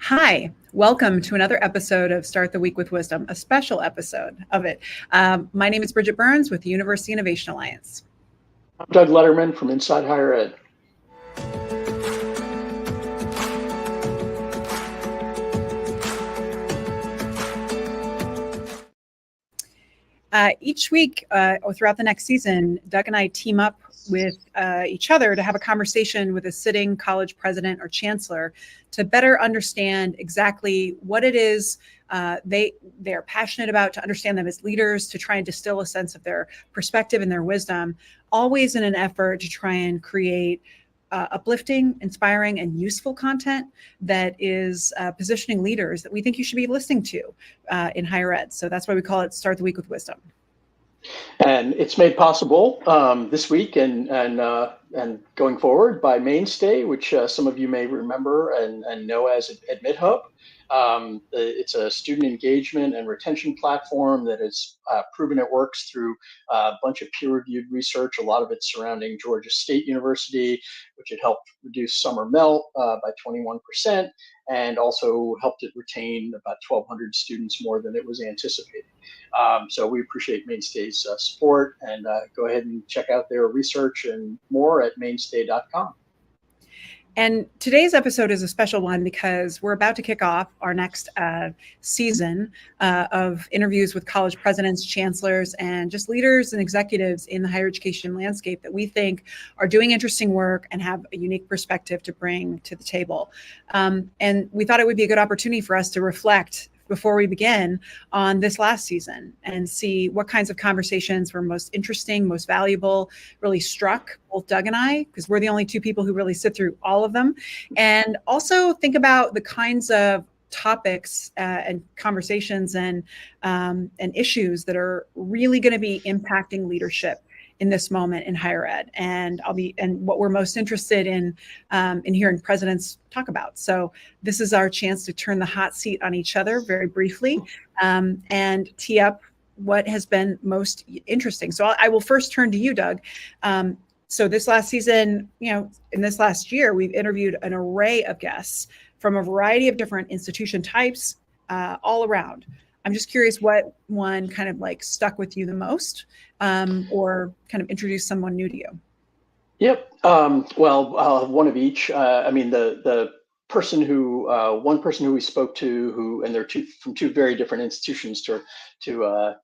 Hi, welcome to another episode of Start the Week with Wisdom, a special episode of it. My name is Bridget Burns with the University Innovation Alliance. I'm Doug Lederman from Inside Higher Ed. Each week or throughout the next season, Doug and I team up with each other to have a conversation with a sitting college president or chancellor to better understand exactly what it is they're passionate about, to understand them as leaders, to try and distill a sense of their perspective and their wisdom, always in an effort to try and create uplifting, inspiring, and useful content that is positioning leaders that we think you should be listening to in higher ed. So that's why we call it Start the Week with Wisdom. And it's made possible this week and going forward by Mainstay, which some of you may remember and know as AdmitHub. It's a student engagement and retention platform that has proven it works through a bunch of peer-reviewed research, a lot of it surrounding Georgia State University, which had helped reduce summer melt by 21%, and also helped it retain about 1,200 students more than it was anticipated. So we appreciate Mainstay's support, and go ahead and check out their research and more at mainstay.com. And today's episode is a special one because we're about to kick off our next season of interviews with college presidents, chancellors, and just leaders and executives in the higher education landscape that we think are doing interesting work and have a unique perspective to bring to the table. And we thought it would be a good opportunity for us to reflect before we begin on this last season and see what kinds of conversations were most interesting, most valuable, really struck both Doug and I, because we're the only two people who really sit through all of them. And also think about the kinds of topics and conversations and issues that are really going to be impacting leadership in this moment in higher ed, and what we're most interested in hearing presidents talk about. So this is our chance to turn the hot seat on each other very briefly and tee up what has been most interesting. So I will first turn to you, Doug. So this last season, in this last year, we've interviewed an array of guests from a variety of different institution types all around. I'm just curious what one kind of like stuck with you the most, or kind of introduced someone new to you. Yep. Well, I'll have one of each. The person who one person who we spoke to, and they're from two very different institutions to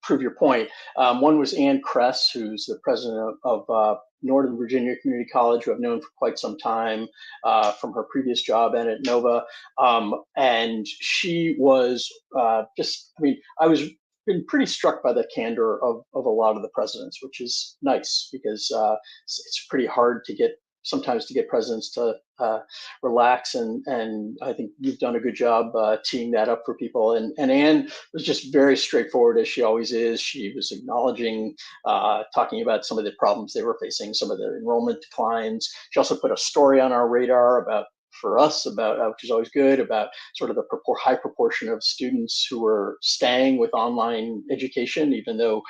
prove your point. One was Ann Kress, who's the president of Northern Virginia Community College, who I've known for quite some time from her previous job and at Nova. And she was I was been pretty struck by the candor of a lot of the presidents, which is nice because it's pretty hard sometimes to get presidents to relax, and I think you've done a good job teeing that up for people. And Anne was just very straightforward, as she always is. She was acknowledging, talking about some of the problems they were facing, some of the enrollment declines. She also put a story on our radar for us, which is always good, about sort of the high proportion of students who were staying with online education, even though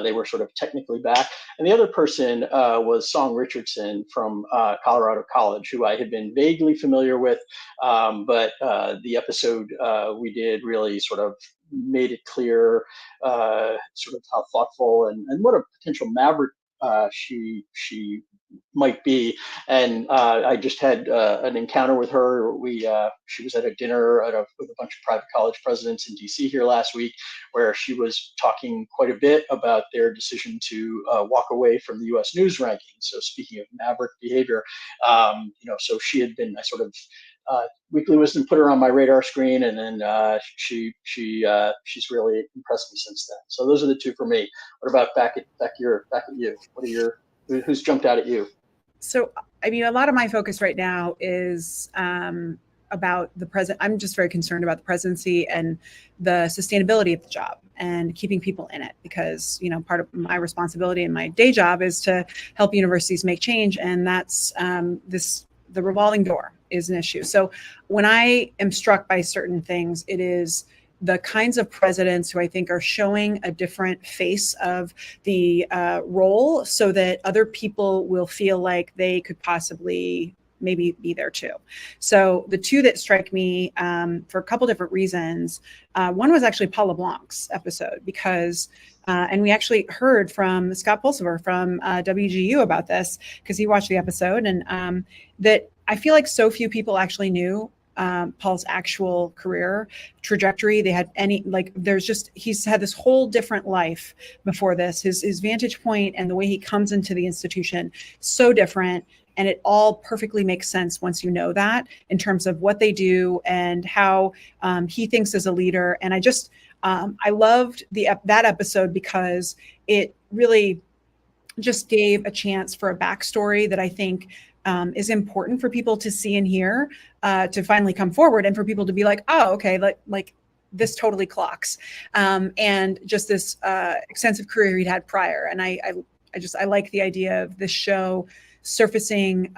they were sort of technically back. And the other person was Song Richardson from Colorado College, who I had been vaguely familiar with, but the episode we did really sort of made it clear sort of how thoughtful and what a potential maverick she might be. And I just had an encounter with her. She was at a dinner with a bunch of private college presidents in DC here last week, where she was talking quite a bit about their decision to walk away from the US News rankings. So speaking of maverick behavior, so she had been Weekly Wisdom put her on my radar screen, and then she's really impressed me since then. So those are the two for me. What about back at you? Who's jumped out at you? So, a lot of my focus right now is about the president. I'm just very concerned about the presidency and the sustainability of the job and keeping people in it, because, part of my responsibility in my day job is to help universities make change. And that's the revolving door is an issue. So when I am struck by certain things, it is the kinds of presidents who I think are showing a different face of the role, so that other people will feel like they could possibly maybe be there too. So the two that strike me for a couple different reasons. One was actually Paul LeBlanc's episode because, and we actually heard from Scott Pulsiver from WGU about this because he watched the episode, and that I feel like so few people actually knew Paul's actual career trajectory. They had he's had this whole different life before this. His vantage point and the way he comes into the institution, so different. And it all perfectly makes sense once you know that in terms of what they do and how he thinks as a leader. And I loved that episode because it really just gave a chance for a backstory that I think is important for people to see and hear, to finally come forward and for people to be like, oh, okay, like this totally clocks. And just this extensive career he'd had prior. And I like the idea of this show surfacing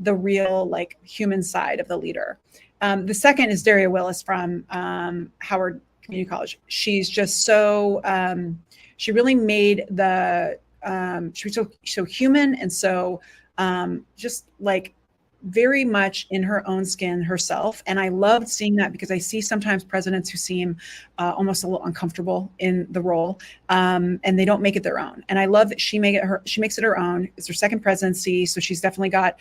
the real like human side of the leader. The second is Daria Willis from Howard Community College. She's just so, she really made she was so human and so just like very much in her own skin herself. And I loved seeing that because I see sometimes presidents who seem almost a little uncomfortable in the role, and they don't make it their own. And I love that she makes it her own. It's her second presidency. So she's definitely got,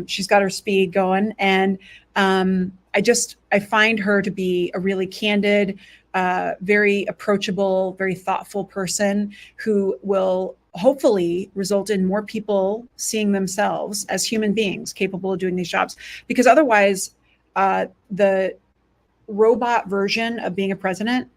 she's got her speed going. And I find her to be a really candid, very approachable, very thoughtful person who will hopefully result in more people seeing themselves as human beings capable of doing these jobs. Because otherwise, the robot version of being a president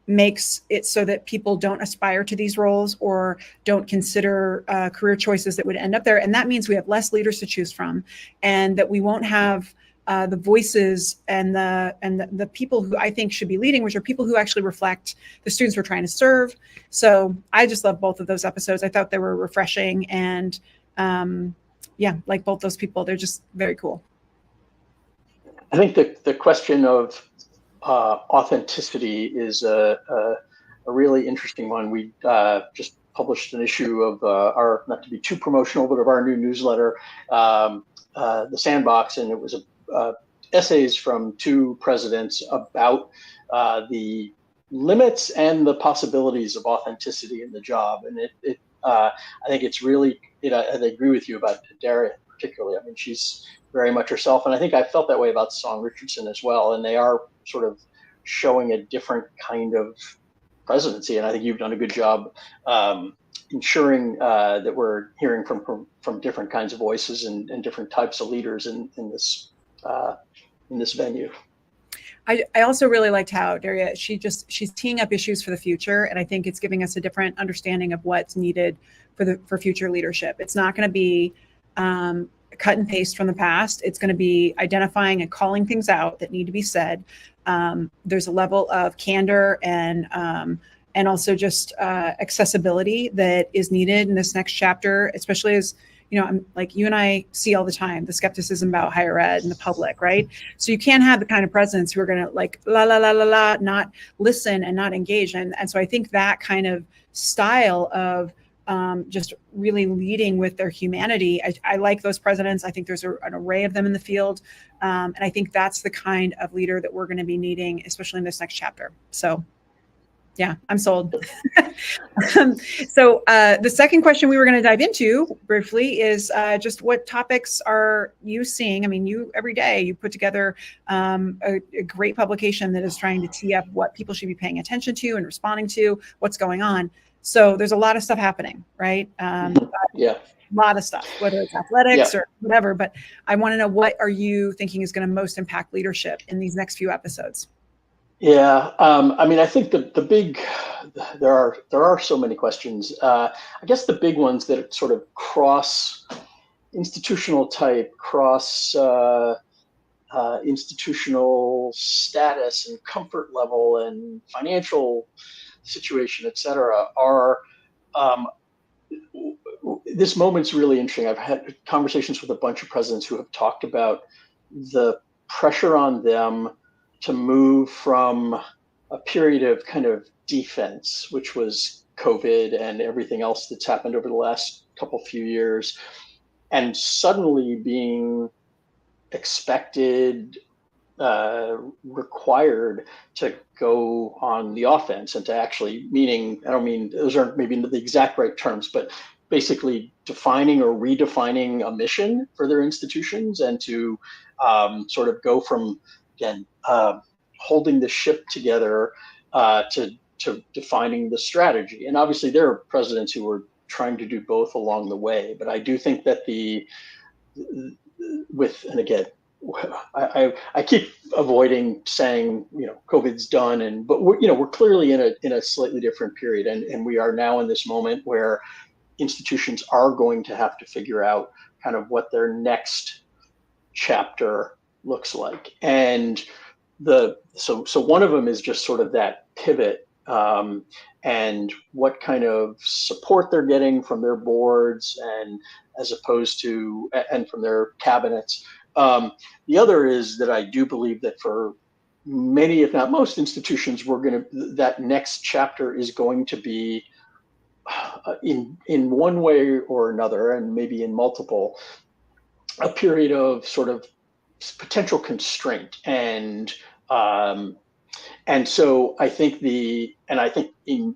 makes it so that people don't aspire to these roles or don't consider career choices that would end up there. And that means we have less leaders to choose from, and that we won't have the voices and the people who I think should be leading, which are people who actually reflect the students we're trying to serve. So I just love both of those episodes. I thought they were refreshing, and like both those people, they're just very cool. I think the question of authenticity is a really interesting one. We just published an issue of our, not to be too promotional, but of our new newsletter, The Sandbox, and it was essays from two presidents about the limits and the possibilities of authenticity in the job. And I think it's really, I agree with you about Daria particularly. I mean, she's very much herself. And I think I felt that way about Song Richardson as well. And they are sort of showing a different kind of presidency. And I think you've done a good job ensuring that we're hearing from different kinds of voices and different types of leaders in this venue. I also really liked how Daria, she's teeing up issues for the future. And I think it's giving us a different understanding of what's needed for future leadership. It's not going to be cut and paste from the past. It's going to be identifying and calling things out that need to be said. There's a level of candor and also just accessibility that is needed in this next chapter, especially as, I'm like, you and I see all the time the skepticism about higher ed and the public, right? So you can't have the kind of presidents who are going to like, not listen and not engage. And so I think that kind of style of just really leading with their humanity, I like those presidents. I think there's an array of them in the field. And I think that's the kind of leader that we're going to be needing, especially in this next chapter. So yeah, I'm sold. So the second question we were going to dive into briefly is just what topics are you seeing? I mean, you every day you put together a great publication that is trying to tee up what people should be paying attention to and responding to, what's going on. So there's a lot of stuff happening, right? Yeah. A lot of stuff, whether it's athletics or whatever. But I want to know, what are you thinking is going to most impact leadership in these next few episodes? Yeah, I mean, I think the big, there are so many questions. I guess the big ones that sort of cross institutional type, cross institutional status and comfort level and financial situation, et cetera, are, this moment's really interesting. I've had conversations with a bunch of presidents who have talked about the pressure on them to move from a period of kind of defense, which was COVID and everything else that's happened over the last few years, and suddenly being expected, required to go on the offense and to actually, meaning, I don't mean, those aren't maybe the exact right terms, but basically defining or redefining a mission for their institutions, and to sort of go from, again, holding the ship together, to defining the strategy. And obviously there are presidents who were trying to do both along the way, but I do think that and again, I keep avoiding saying, COVID's done, but we're clearly in a slightly different period, and we are now in this moment where institutions are going to have to figure out kind of what their next chapter looks like. And so one of them is just sort of that pivot, and what kind of support they're getting from their boards, and as opposed to, and from their cabinets. The other is that I do believe that for many, if not most institutions, that next chapter is going to be, in one way or another, and maybe in multiple, a period of sort of potential constraint. And so I think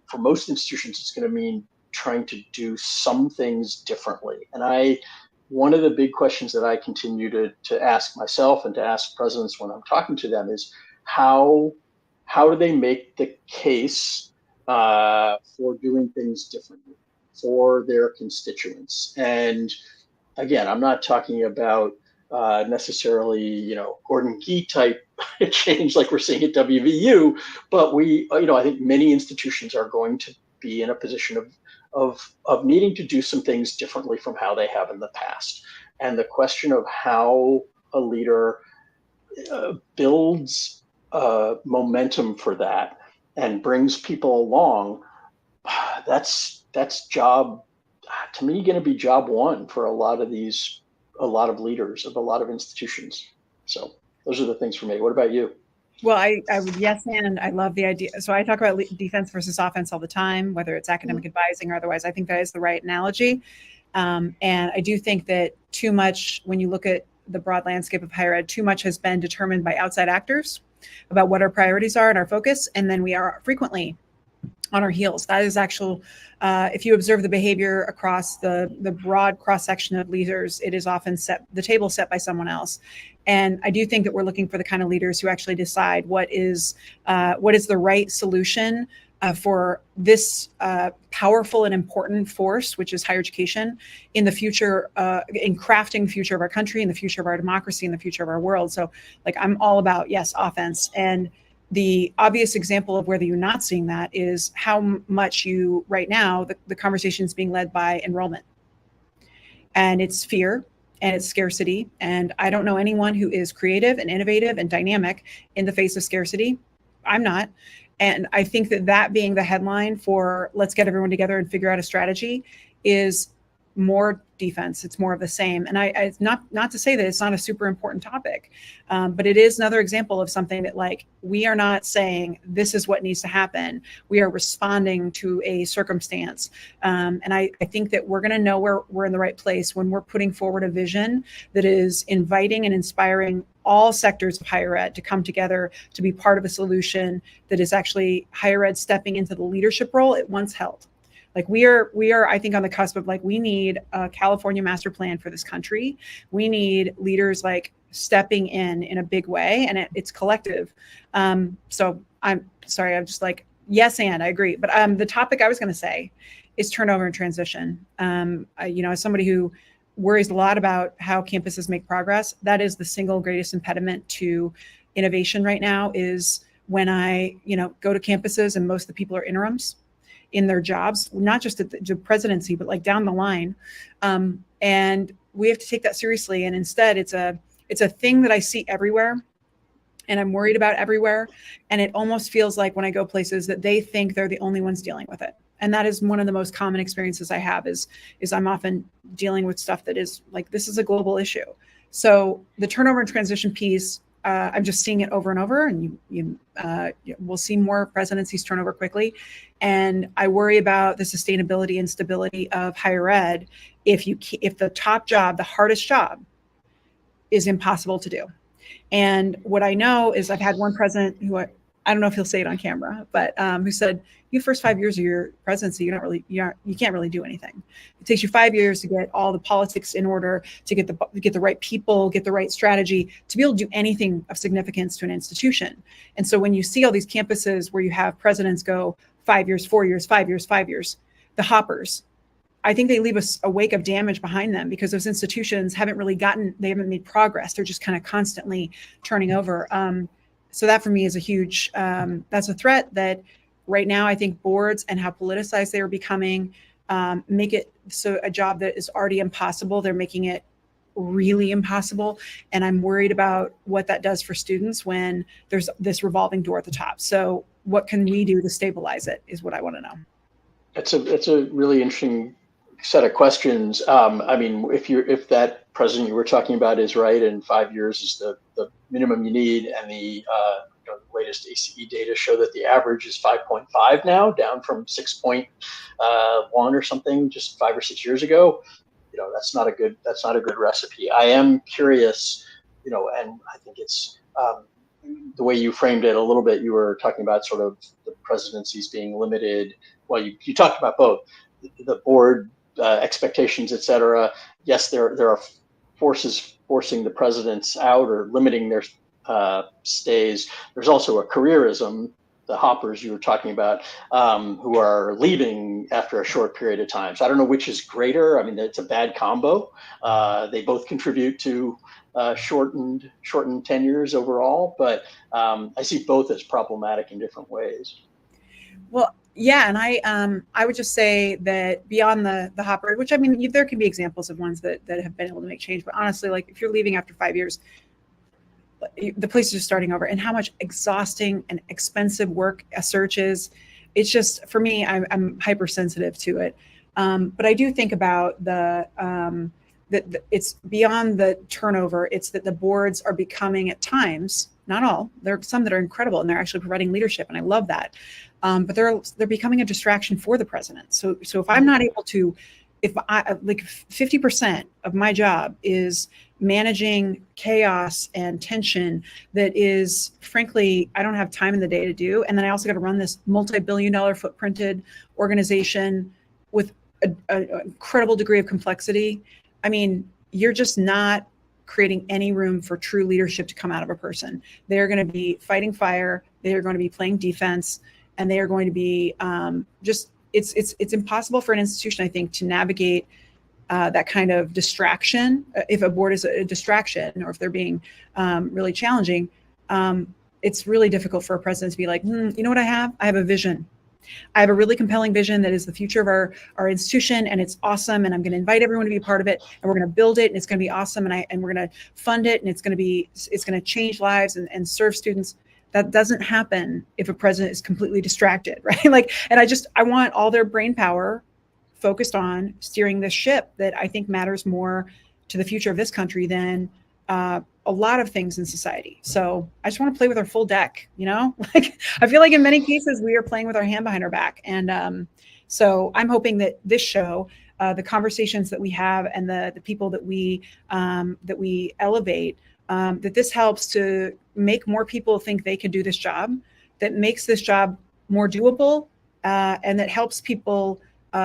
for most institutions, it's going to mean trying to do some things differently. And one of the big questions that I continue to ask myself and to ask presidents when I'm talking to them is, how do they make the case for doing things differently for their constituents? And again, I'm not talking about necessarily, Gordon Gee type change like we're seeing at WVU, but I think many institutions are going to be in a position of needing to do some things differently from how they have in the past. And the question of how a leader builds momentum for that and brings people along, that's job, to me, going to be job one for a lot of leaders of a lot of institutions. So those are the things for me. What about you? Well, I would, yes, and I love the idea. So I talk about defense versus offense all the time, whether it's academic advising or otherwise. I think that is the right analogy. And I do think that too much, when you look at the broad landscape of higher ed, too much has been determined by outside actors about what our priorities are and our focus. And then we are frequently on our heels. That is actual, if you observe the behavior across the broad cross-section of leaders, it is often the table set by someone else. And I do think that we're looking for the kind of leaders who actually decide what is the right solution for this powerful and important force, which is higher education, in the future, in crafting the future of our country, in the future of our democracy, in the future of our world. So I'm all about, yes, offense. And the obvious example of whether you're not seeing that is how much right now, the conversation is being led by enrollment. And it's fear and it's scarcity. And I don't know anyone who is creative and innovative and dynamic in the face of scarcity. I'm not. And I think that being the headline for let's get everyone together and figure out a strategy is more defense. It's more of the same. And it's not to say that it's not a super important topic, but it is another example of something that we are not saying this is what needs to happen. We are responding to a circumstance. And I think that we're going to know we're in the right place when we're putting forward a vision that is inviting and inspiring all sectors of higher ed to come together to be part of a solution that is actually higher ed stepping into the leadership role it once held. We are, I think, on the cusp of we need a California master plan for this country. We need leaders stepping in a big way, and it's collective. So I'm sorry, I'm just yes, and I agree. But the topic I was going to say is turnover and transition. As somebody who worries a lot about how campuses make progress, that is the single greatest impediment to innovation right now. Is when I go to campuses and most of the people are interims in their jobs, not just at the presidency, but down the line. And we have to take that seriously. And instead it's a thing that I see everywhere and I'm worried about everywhere. And it almost feels like when I go places that they think they're the only ones dealing with it. And that is one of the most common experiences I have is I'm often dealing with stuff that is this is a global issue. So the turnover and transition piece, I'm just seeing it over and over, and we'll see more presidencies turn over quickly. And I worry about the sustainability and stability of higher ed if the top job, the hardest job, is impossible to do. And what I know is I've had one president who I don't know if he'll say it on camera, but who said, "You first 5 years of your presidency, you can't really do anything. It takes you 5 years to get all the politics in order, to get the right people, get the right strategy, to be able to do anything of significance to an institution." And so when you see all these campuses where you have presidents go 5 years, 4 years, 5 years, 5 years, the hoppers, I think they leave a wake of damage behind them because those institutions haven't made progress. They're just kind of constantly turning over. So that for me is a huge, that's a threat that right now I think boards and how politicized they are becoming make it so a job that is already impossible, they're making it really impossible. And I'm worried about what that does for students when there's this revolving door at the top. So what can we do to stabilize it is what I want to know. It's a really interesting set of questions. I mean, if that president you were talking about is right, and 5 years is the minimum you need, and the latest ACE data show that the average is 5.5 now, down from 6.1 or something just 5 or 6 years ago. That's not a good recipe. I am curious, and I think it's the way you framed it a little bit. You were talking about sort of the presidencies being limited. Well, you talked about both the board expectations, et cetera. Yes, there are forces forcing the presidents out or limiting their stays. There's also a careerism, the hoppers you were talking about, who are leaving after a short period of time. So I don't know which is greater. I mean, it's a bad combo. They both contribute to shortened tenures overall, but I see both as problematic in different ways. Well, yeah, and I would just say that beyond the hopper, which I mean, there can be examples of ones that have been able to make change, but honestly, like if you're leaving after 5 years, the place is just starting over, and how much exhausting and expensive work a search is. It's just, for me, I'm hypersensitive to it. But I do think about that it's beyond the turnover. It's that the boards are becoming, at times, not all, there are some that are incredible and they're actually providing leadership, and I love that. But they're becoming a distraction for the president. So if I'm not able to, if I, like 50% of my job is managing chaos and tension that is, frankly, I don't have time in the day to do. And then I also got to run this multi-billion-dollar footprinted organization with an incredible degree of complexity. I mean, you're just not creating any room for true leadership to come out of a person. They're going to be fighting fire. They are going to be playing defense, and they are going to be it's impossible for an institution, I think, to navigate that kind of distraction. If a board is a distraction, or if they're being really challenging, it's really difficult for a president to be like, you know what I have? I have a vision. I have a really compelling vision that is the future of our institution, and it's awesome, and I'm going to invite everyone to be a part of it, and we're going to build it, and it's going to be awesome, and we're going to fund it, and it's going to change lives and serve students. That doesn't happen if a president is completely distracted, right? And I want all their brain power focused on steering this ship that I think matters more to the future of this country than a lot of things in society. So I just want to play with our full deck, I feel like in many cases we are playing with our hand behind our back. And so I'm hoping that this show, the conversations that we have, and the people that we elevate, that this helps to make more people think they can do this job, that makes this job more doable, and that helps people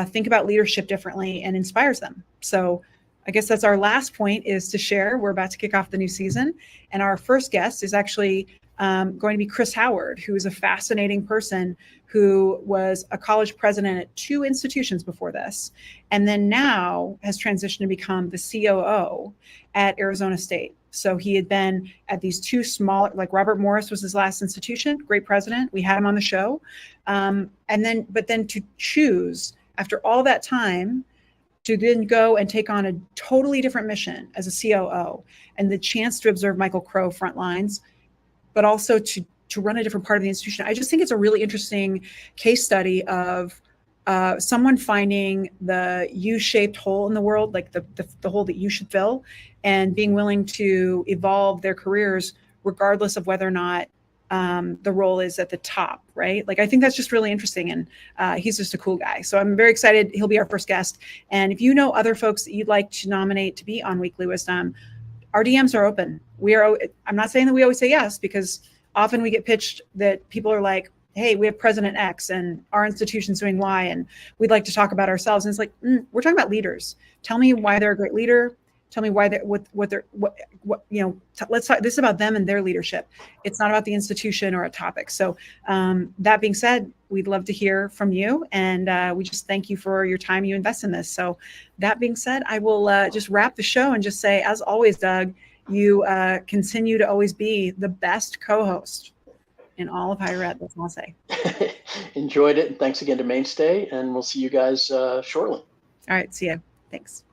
think about leadership differently and inspires them. So I guess that's our last point, is to share. We're about to kick off the new season, and our first guest is actually going to be Chris Howard, who is a fascinating person who was a college president at 2 institutions before this, and then now has transitioned to become the COO at Arizona State. So he had been at these 2 small, like Robert Morris was his last institution, great president. We had him on the show. But then to choose, after all that time, to then go and take on a totally different mission as a COO, and the chance to observe Michael Crow front lines, but also to run a different part of the institution. I just think it's a really interesting case study of someone finding the U-shaped hole in the world, like the hole that you should fill, and being willing to evolve their careers regardless of whether or not the role is at the top, right? Like, I think that's just really interesting. And he's just a cool guy. So I'm very excited. He'll be our first guest. And if you know other folks that you'd like to nominate to be on Weekly Wisdom, our DMs are open. I'm not saying that we always say yes, because often we get pitched that people are like, hey, we have President X and our institution's doing Y, and we'd like to talk about ourselves. And it's like, we're talking about leaders. Tell me why they're a great leader. Tell me why let's talk. This is about them and their leadership. It's not about the institution or a topic. So that being said, we'd love to hear from you. And we just thank you for your time you invest in this. So that being said, I will just wrap the show and just say, as always, Doug, you continue to always be the best co-host in all of higher ed. That's all I'll say. Enjoyed it. And thanks again to Mainstay. And we'll see you guys shortly. All right. See ya. Thanks.